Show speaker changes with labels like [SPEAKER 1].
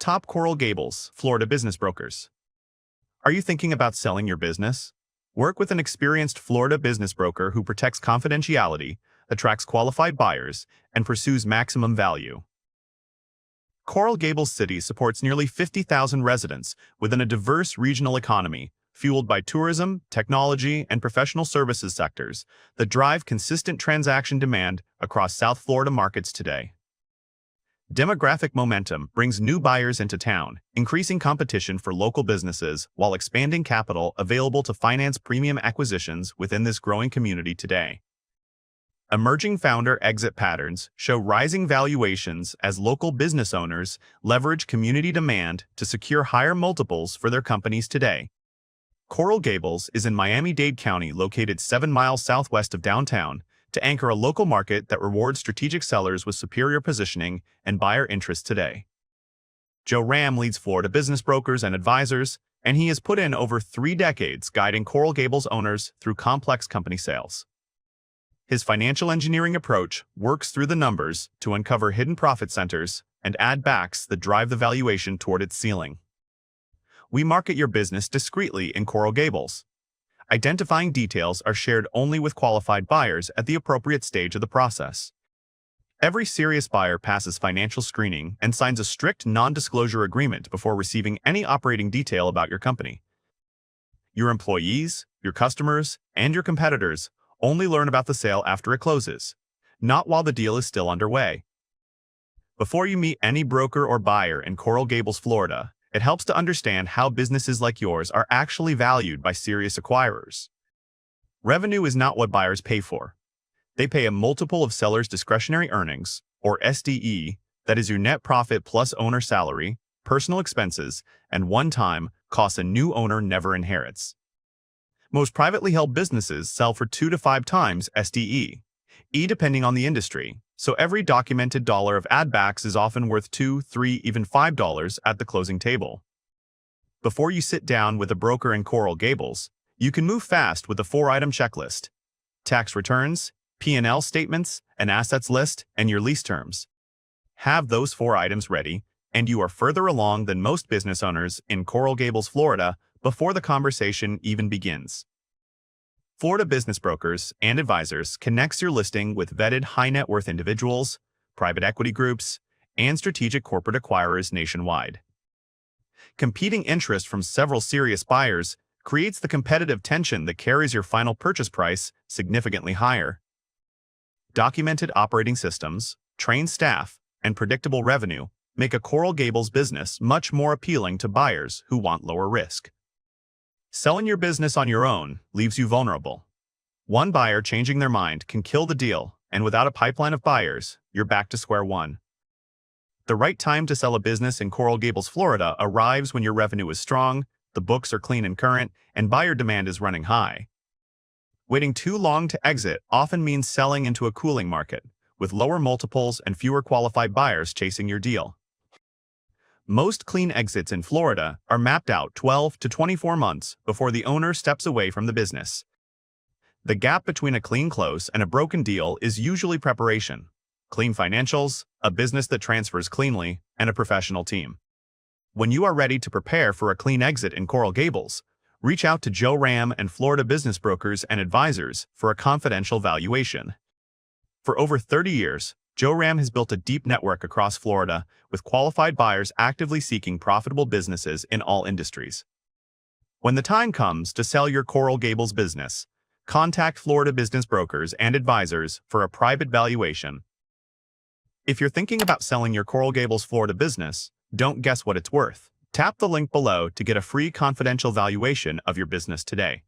[SPEAKER 1] Top Coral Gables, Florida business brokers. Are you thinking about selling your business? Work with an experienced Florida business broker who protects confidentiality, attracts qualified buyers, and pursues maximum value. Coral Gables City supports nearly 50,000 residents within a diverse regional economy, fueled by tourism, technology, and professional services sectors that drive consistent transaction demand across South Florida markets today. Demographic momentum brings new buyers into town, increasing competition for local businesses while expanding capital available to finance premium acquisitions within this growing community today. Emerging founder exit patterns show rising valuations as local business owners leverage community demand to secure higher multiples for their companies today. Coral Gables is in Miami-Dade County, located 7 miles southwest of downtown, to anchor a local market that rewards strategic sellers with superior positioning and buyer interest today. Joe Ram leads Florida business brokers and advisors, and he has put in over 3 decades guiding Coral Gables owners through complex company sales. His financial engineering approach works through the numbers to uncover hidden profit centers and add backs that drive the valuation toward its ceiling. We market your business discreetly in Coral Gables. Identifying details are shared only with qualified buyers at the appropriate stage of the process. Every serious buyer passes financial screening and signs a strict non-disclosure agreement before receiving any operating detail about your company. Your employees, your customers, and your competitors only learn about the sale after it closes, not while the deal is still underway. Before you meet any broker or buyer in Coral Gables, Florida, it helps to understand how businesses like yours are actually valued by serious acquirers. Revenue is not what buyers pay for. They pay a multiple of sellers' discretionary earnings, or SDE, that is your net profit plus owner salary, personal expenses, and one-time costs a new owner never inherits. Most privately held businesses sell for 2 to 5 times SDE, depending on the industry, so every documented dollar of add-backs is often worth $2, $3, even $5 at the closing table. Before you sit down with a broker in Coral Gables, you can move fast with a 4-item checklist: tax returns, P&L statements, an assets list, and your lease terms. Have those 4 items ready, and you are further along than most business owners in Coral Gables, Florida, before the conversation even begins. Florida Business Brokers and Advisors connects your listing with vetted high-net-worth individuals, private equity groups, and strategic corporate acquirers nationwide. Competing interest from several serious buyers creates the competitive tension that carries your final purchase price significantly higher. Documented operating systems, trained staff, and predictable revenue make a Coral Gables business much more appealing to buyers who want lower risk. Selling your business on your own leaves you vulnerable. One buyer changing their mind can kill the deal, and without a pipeline of buyers, you're back to square one. The right time to sell a business in Coral Gables, Florida arrives when your revenue is strong, the books are clean and current, and buyer demand is running high. Waiting too long to exit often means selling into a cooling market, with lower multiples and fewer qualified buyers chasing your deal. Most clean exits in Florida are mapped out 12 to 24 months before the owner steps away from the business. The gap between a clean close and a broken deal is usually preparation: clean financials, a business that transfers cleanly, and a professional team. When you are ready to prepare for a clean exit in Coral Gables, reach out to Joe Ram and Florida Business Brokers and Advisors for a confidential valuation. For over 30 years, Joe Ram has built a deep network across Florida with qualified buyers actively seeking profitable businesses in all industries. When the time comes to sell your Coral Gables business, contact Florida Business Brokers and Advisors for a private valuation. If you're thinking about selling your Coral Gables, Florida business, don't guess what it's worth. Tap the link below to get a free confidential valuation of your business today.